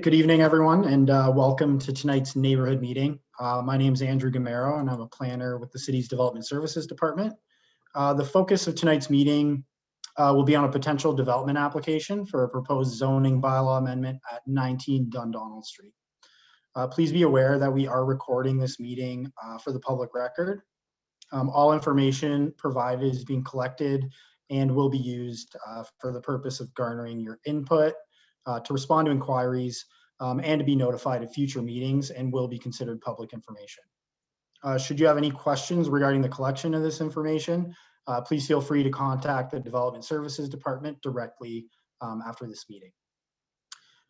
Good evening, everyone, and welcome to tonight's neighborhood meeting. My name is Andrew Gamero, and I'm a planner with the city's Development Services Department. The focus of tonight's meeting will be on a potential development application for a proposed zoning bylaw amendment at 19 Dundonald Street. Please be aware that we are recording this meeting for the public record. All information provided is being collected and will be used for the purpose of garnering your input, to respond to inquiries, and to be notified of future meetings, and will be considered public information. Should you have any questions regarding the collection of this information, please feel free to contact the Development Services Department directly after this meeting.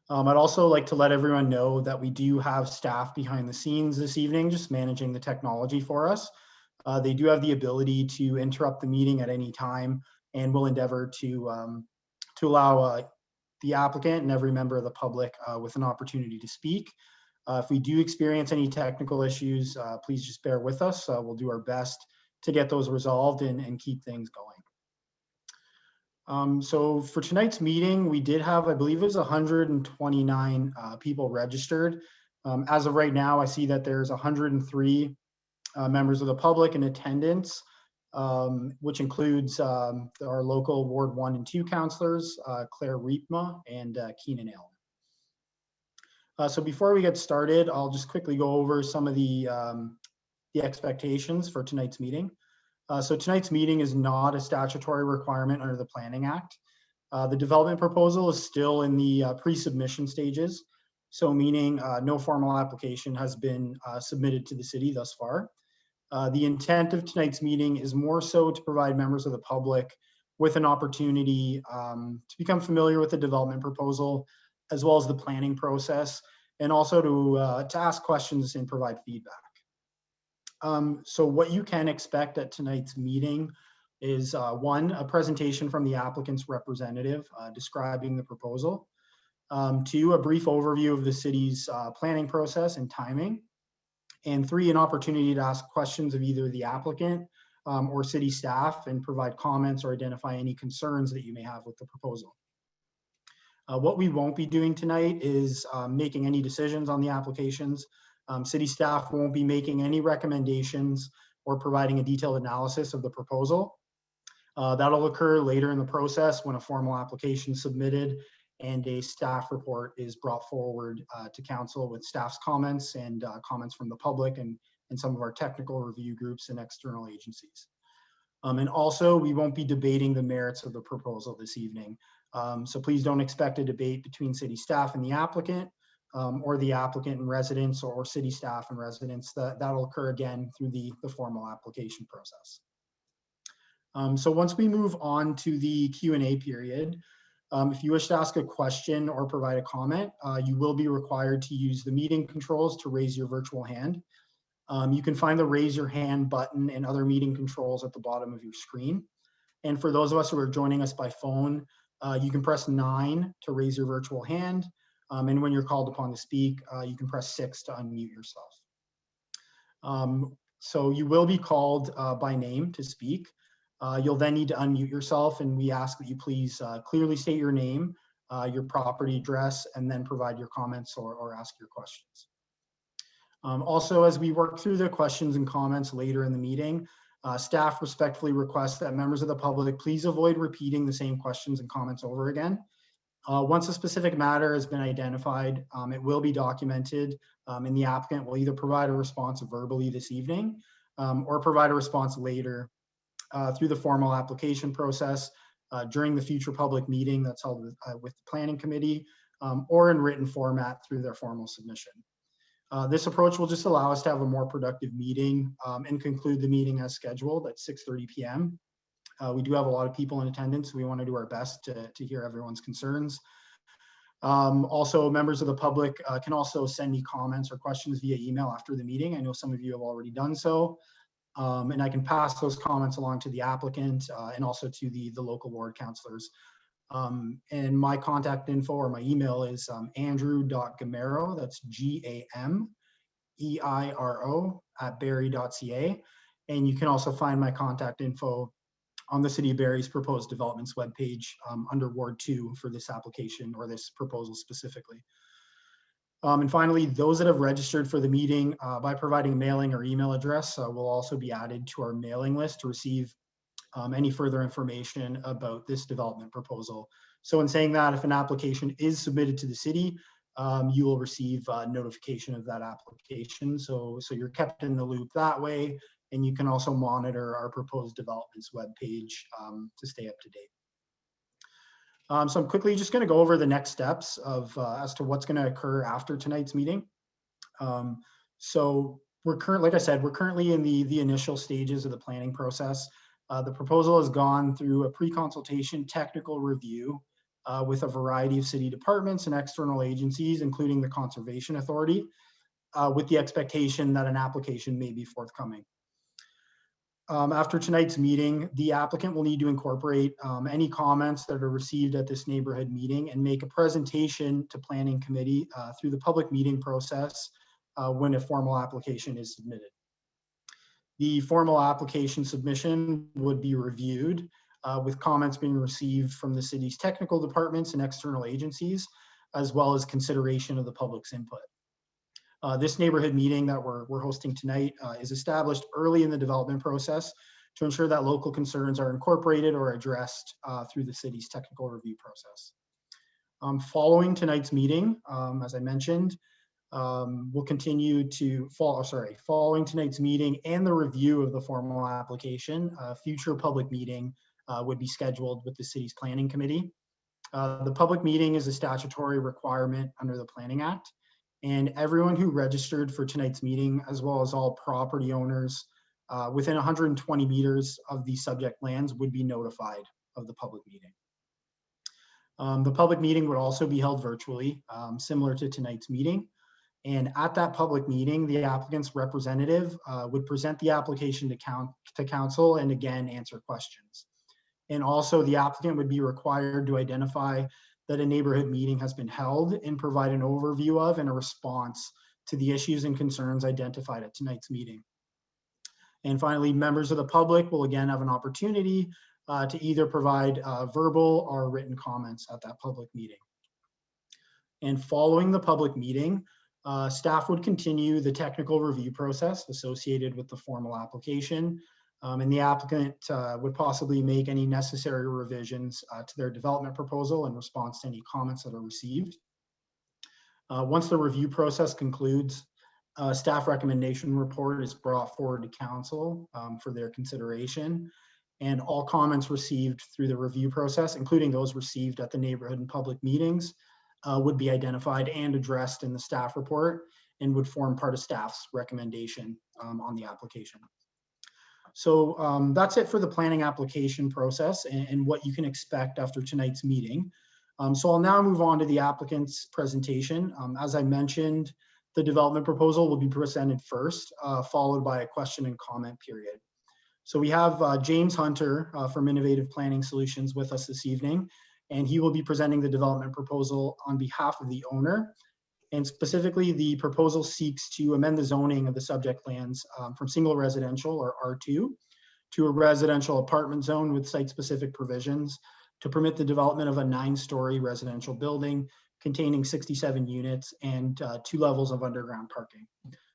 I'd also like to let everyone know that we do have staff behind the scenes this evening, just managing the technology for us. They do have the ability to interrupt the meeting at any time, and will endeavor to allow the applicant and every member of the public with an opportunity to speak. If we do experience any technical issues, please just bear with us. We'll do our best to get those resolved and keep things going. So for tonight's meeting, we did have, I believe it was 129 people registered. As of right now, I see that there's 103 members of the public in attendance, which includes our local Ward 1 and 2 councillors, Claire Riepma and Keenan Allen. So before we get started, I'll just quickly go over some of the expectations for tonight's meeting. So tonight's meeting is not a statutory requirement under the Planning Act. The development proposal is still in the pre-submission stages, so meaning no formal application has been submitted to the city thus far. The intent of tonight's meeting is more so to provide members of the public with an opportunity to become familiar with the development proposal, as well as the planning process, and also to ask questions and provide feedback. So what you can expect at tonight's meeting is one, a presentation from the applicant's representative describing the proposal. Two, a brief overview of the city's planning process and timing. And three, an opportunity to ask questions of either the applicant or city staff and provide comments or identify any concerns that you may have with the proposal. What we won't be doing tonight is making any decisions on the applications. City staff won't be making any recommendations or providing a detailed analysis of the proposal. That'll occur later in the process when a formal application is submitted and a staff report is brought forward to council with staff's comments and comments from the public and some of our technical review groups and external agencies. And also, we won't be debating the merits of the proposal this evening. So please don't expect a debate between city staff and the applicant, or the applicant and residents, or city staff and residents. That'll occur again through the formal application process. So once we move on to the Q&A period, if you wish to ask a question or provide a comment, you will be required to use the meeting controls to raise your virtual hand. You can find the raise your hand button and other meeting controls at the bottom of your screen. And for those of us who are joining us by phone, you can press 9 to raise your virtual hand. And when you're called upon to speak, you can press 6 to unmute yourself. So you will be called by name to speak. You'll then need to unmute yourself, and we ask that you please clearly state your name, your property address, and then provide your comments or ask your questions. Also, as we work through the questions and comments later in the meeting, staff respectfully request that members of the public please avoid repeating the same questions and comments over again. Once a specific matter has been identified, it will be documented, and the applicant will either provide a response verbally this evening or provide a response later through the formal application process during the future public meeting that's held with the planning committee, or in written format through their formal submission. This approach will just allow us to have a more productive meeting and conclude the meeting as scheduled at 6:30 p.m. We do have a lot of people in attendance, so we want to do our best to hear everyone's concerns. Also, members of the public can also send me comments or questions via email after the meeting. I know some of you have already done so. And I can pass those comments along to the applicant and also to the local ward councillors. And my contact info or my email is andrew.gamero, that's GAMEIRO @barrie.ca. And you can also find my contact info on the City of Barrie's proposed developments webpage under Ward 2 for this application or this proposal specifically. And finally, those that have registered for the meeting by providing a mailing or email address will also be added to our mailing list to receive any further information about this development proposal. So in saying that, if an application is submitted to the city, you will receive notification of that application. So you're kept in the loop that way, and you can also monitor our proposed developments webpage to stay up to date. So I'm quickly just going to go over the next steps of as to what's going to occur after tonight's meeting. So like I said, we're currently in the initial stages of the planning process. The proposal has gone through a pre-consultation technical review with a variety of city departments and external agencies, including the Conservation Authority, with the expectation that an application may be forthcoming. After tonight's meeting, the applicant will need to incorporate any comments that are received at this neighborhood meeting and make a presentation to Planning Committee through the public meeting process when a formal application is submitted. The formal application submission would be reviewed with comments being received from the city's technical departments and external agencies, as well as consideration of the public's input. This neighborhood meeting that we're hosting tonight is established early in the development process to ensure that local concerns are incorporated or addressed through the city's technical review process. Following tonight's meeting, as I mentioned, we'll continue to following tonight's meeting and the review of the formal application, a future public meeting would be scheduled with the city's planning committee. The public meeting is a statutory requirement under the Planning Act, and everyone who registered for tonight's meeting, as well as all property owners within 120 meters of the subject lands, would be notified of the public meeting. The public meeting would also be held virtually, similar to tonight's meeting. And at that public meeting, the applicant's representative would present the application to council and again answer questions. And also the applicant would be required to identify that a neighborhood meeting has been held and provide an overview of and a response to the issues and concerns identified at tonight's meeting. And finally, members of the public will again have an opportunity to either provide verbal or written comments at that public meeting. And following the public meeting, staff would continue the technical review process associated with the formal application, and the applicant would possibly make any necessary revisions to their development proposal in response to any comments that are received. Once the review process concludes, staff recommendation report is brought forward to council for their consideration, and all comments received through the review process, including those received at the neighborhood and public meetings, would be identified and addressed in the staff report and would form part of staff's recommendation on the application. So that's it for the planning application process and what you can expect after tonight's meeting. So I'll now move on to the applicant's presentation. As I mentioned, the development proposal will be presented first, followed by a question and comment period. So we have James Hunter from Innovative Planning Solutions with us this evening, and he will be presenting the development proposal on behalf of the owner. And specifically, the proposal seeks to amend the zoning of the subject lands from single residential, or R2, to a residential apartment zone with site-specific provisions to permit the development of a 9-story residential building containing 67 units and 2 levels of underground parking.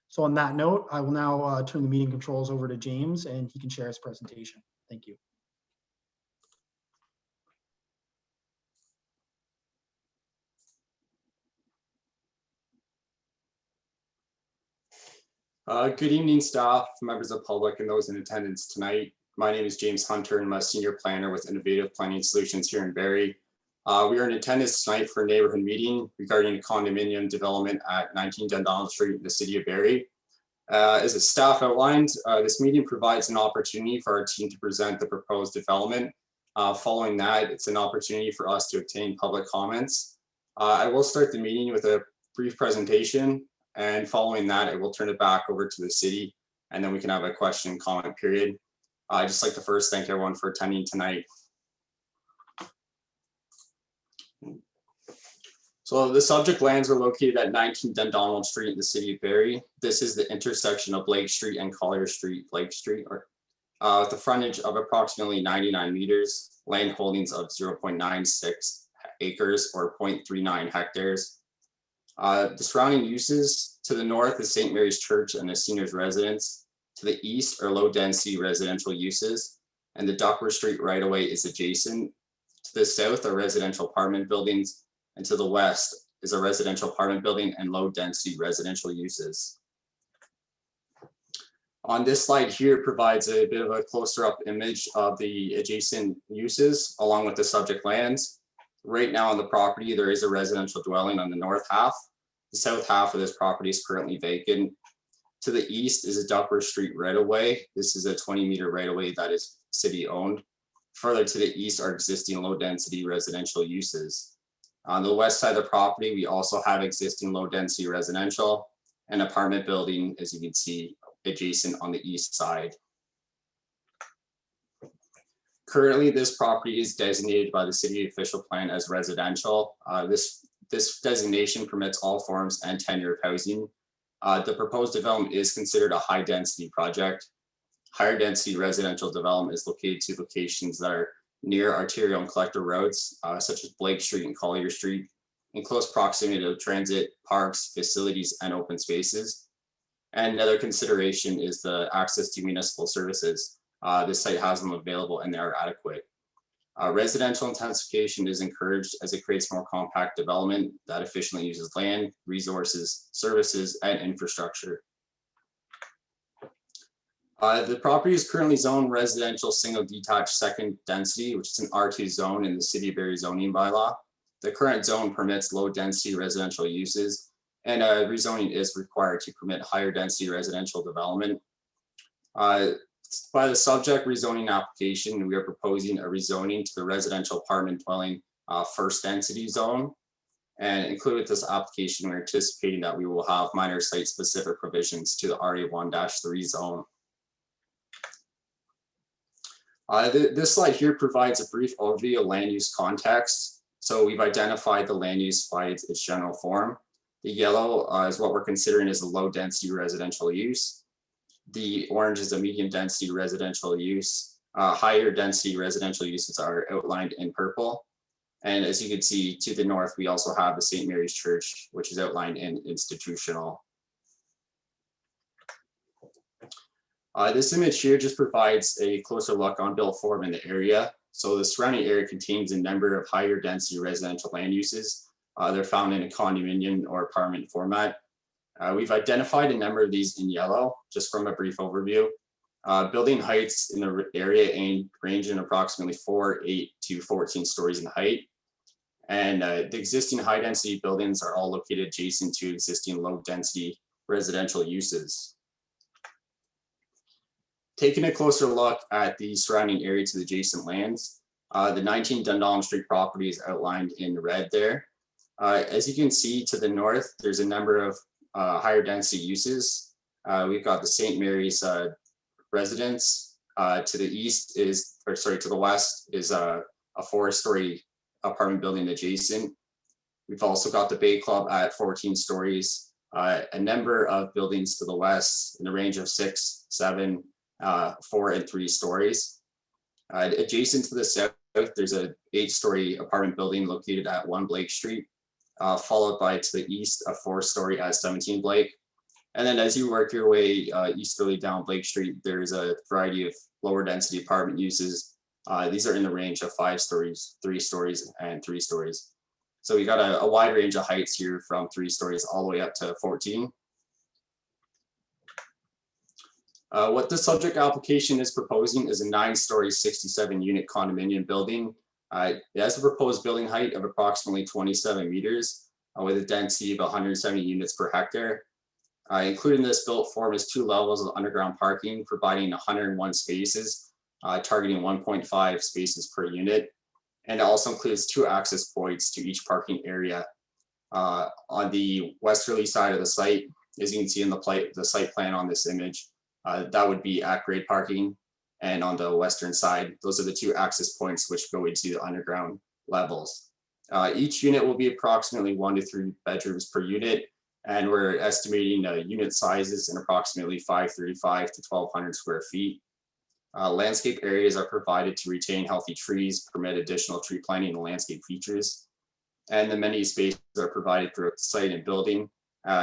So on that note, I will now turn the meeting controls over to James, and he can share his presentation. Thank you. Good evening, staff, members of the public, and those in attendance tonight. My name is James Hunter, and I'm a senior planner with Innovative Planning Solutions here in Barrie. We are in attendance tonight for a neighborhood meeting regarding a condominium development at 19 Dundonald Street in the city of Barrie. As the staff outlined, this meeting provides an opportunity for our team to present the proposed development. Following that, it's an opportunity for us to obtain public comments. I will start the meeting with a brief presentation, and following that, I will turn it back over to the city, and then we can have a question and comment period. I'd just like to first thank everyone for attending tonight. So the subject lands are located at 19 Dundonald Street in the city of Barrie. This is the intersection of Lake Street and Collier Street, Lake Street, with a frontage of approximately 99 meters, land holdings of 0.96 acres or 0.39 hectares. The surrounding uses to the north is St. Mary's Church and a seniors residence. To the east are low density residential uses, and the Duckworth Street right of way is adjacent. To the south are residential apartment buildings, and to the west is a residential apartment building and low density residential uses. On this slide here provides a bit of a closer up image of the adjacent uses along with the subject lands. Right now on the property, there is a residential dwelling on the north half. The south half of this property is currently vacant. To the east is a Duckworth Street right-of-way. This is a 20-meter right-of-way that is city-owned. Further to the east are existing low-density residential uses. On the west side of the property, we also have existing low-density residential and apartment building, as you can see, adjacent on the east side. Currently, this property is designated by the city official plan as residential. This designation permits all forms and tenure of housing. The proposed development is considered a high density project. Higher density residential development is located to locations that are near arterial and collector roads, such as Blake Street and Collier Street, in close proximity to transit, parks, facilities, and open spaces. And another consideration is the access to municipal services. This site has them available and they are adequate. Residential intensification is encouraged as it creates more compact development that efficiently uses land, resources, services, and infrastructure. The property is currently zoned residential single detached second density, which is an R2 zone in the City of Barrie zoning bylaw. The current zone permits low density residential uses, and rezoning is required to permit higher density residential development. By the subject rezoning application, we are proposing a rezoning to the residential apartment dwelling first density zone. And included with this application, we're anticipating that we will have minor site specific provisions to the RA1-3 zone. This slide here provides a brief overview of land use context. So we've identified the land use by its general form. The yellow is what we're considering as a low density residential use. The orange is a medium density residential use. Higher density residential uses are outlined in purple. And as you can see to the north, we also have the St. Mary's Church, which is outlined in institutional. This image here just provides a closer look on built form in the area. So the surrounding area contains a number of higher density residential land uses. They're found in a condominium or apartment format. We've identified a number of these in yellow, just from a brief overview. Building heights in the area range in approximately 4, 8 to 14 stories in height. And the existing high density buildings are all located adjacent to existing low density residential uses. Taking a closer look at the surrounding area to the adjacent lands, the 19 Dundonald Street property is outlined in red there. As you can see to the north, there's a number of higher density uses. We've got the St. Mary's residence. To the east is, or sorry, to the west is a 4-story apartment building adjacent. We've also got the Bay Club at 14 stories. A number of buildings to the west in the range of 6, 7, 4, and 3 stories. Adjacent to the south, there's a 8-story apartment building located at 1 Blake Street, followed by to the east a 4-story at 17 Blake. And then as you work your way easterly down Blake Street, there's a variety of lower density apartment uses. These are in the range of 5 stories, 3 stories, and 3 stories. So we got a wide range of heights here from 3 stories all the way up to 14. What the subject application is proposing is a 9-story, 67-unit condominium building. It has a proposed building height of approximately 27 meters with a density of 170 units per hectare. Included in this built form is 2 levels of underground parking, providing 101 spaces, targeting 1.5 spaces per unit. And it also includes 2 access points to each parking area. On the westerly side of the site, as you can see in the site plan on this image, that would be at-grade parking. And on the western side, those are the 2 access points which go into the underground levels. Each unit will be approximately 1 to 3 bedrooms per unit. And we're estimating unit sizes in approximately 535 to 1,200 square feet. Landscape areas are provided to retain healthy trees, permit additional tree planting and landscape features. and the amenity spaces are provided throughout the site and building,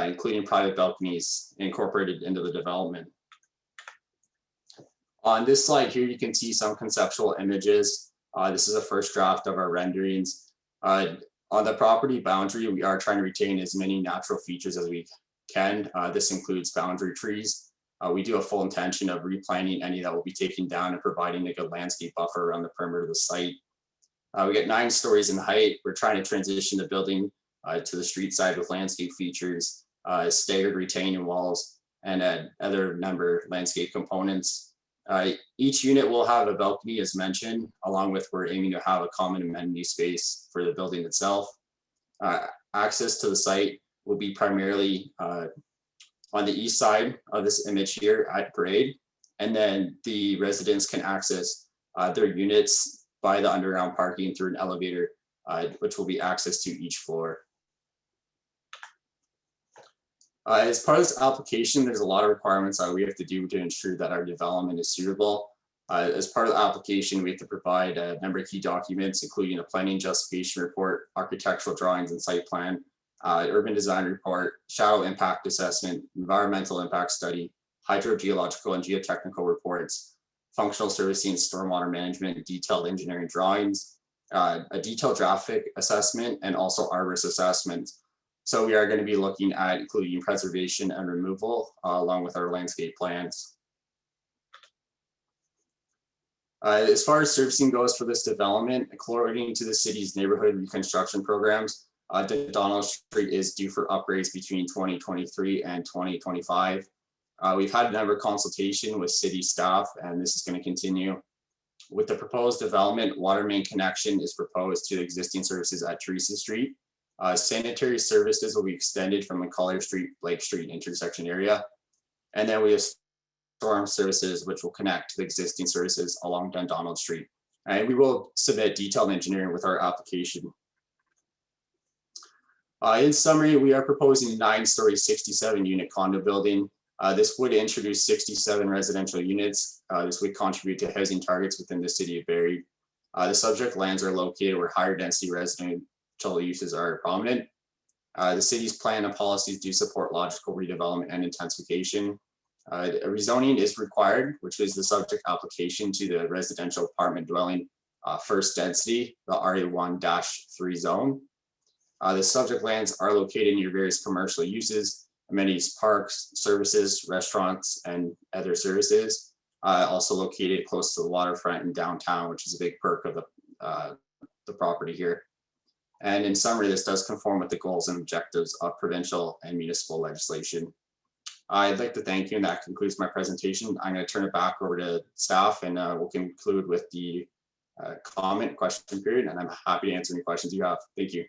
including private balconies incorporated into the development. On this slide here, you can see some conceptual images. This is a first draft of our renderings. On the property boundary, we are trying to retain as many natural features as we can. This includes boundary trees. We do have full intention of replanting any that will be taken down and providing a good landscape buffer around the perimeter of the site. We get 9 stories in height. We're trying to transition the building to the street side with landscape features, staggered retaining walls, and other number landscape components. Each unit will have a balcony, as mentioned, along with we're aiming to have a common amenity space for the building itself. Access to the site will be primarily on the east side of this image here at grade, and then the residents can access their units by the underground parking through an elevator, which will be access to each floor. As part of this application, there's a lot of requirements that we have to do to ensure that our development is suitable. As part of the application, we have to provide a number of key documents, including a planning justification report, architectural drawings and site plan, urban design report, shadow impact assessment, environmental impact study, hydrogeological and geotechnical reports, functional servicing, stormwater management, detailed engineering drawings, a detailed traffic assessment, and also arborist assessments. So we are going to be looking at including preservation and removal along with our landscape plans. As far as servicing goes for this development, according to the city's neighborhood reconstruction programs, Dundonald Street is due for upgrades between 2023 and 2025. We've had a number of consultation with city staff, and this is going to continue. With the proposed development, water main connection is proposed to existing services at Teresa Street. Sanitary services will be extended from the Collier Street, Blake Street intersection area. And then we have storm services, which will connect to the existing services along Dundonald Street. And we will submit detailed engineering with our application. In summary, we are proposing a 9-story, 67-unit condo building. This would introduce 67 residential units. This would contribute to housing targets within the city of Barrie. The subject lands are located where higher density residential uses are prominent. The city's plan and policies do support logical redevelopment and intensification. A rezoning is required, which is the subject application to the residential apartment dwelling first density, the RA1-3 zone. The subject lands are located near various commercial uses, amenities, parks, services, restaurants, and other services. Also located close to the waterfront and downtown, which is a big perk of the property here. And in summary, this does conform with the goals and objectives of provincial and municipal legislation. I'd like to thank you, and that concludes my presentation. I'm going to turn it back over to staff, and we'll conclude with the comment question period, and I'm happy to answer any questions you have. Thank you.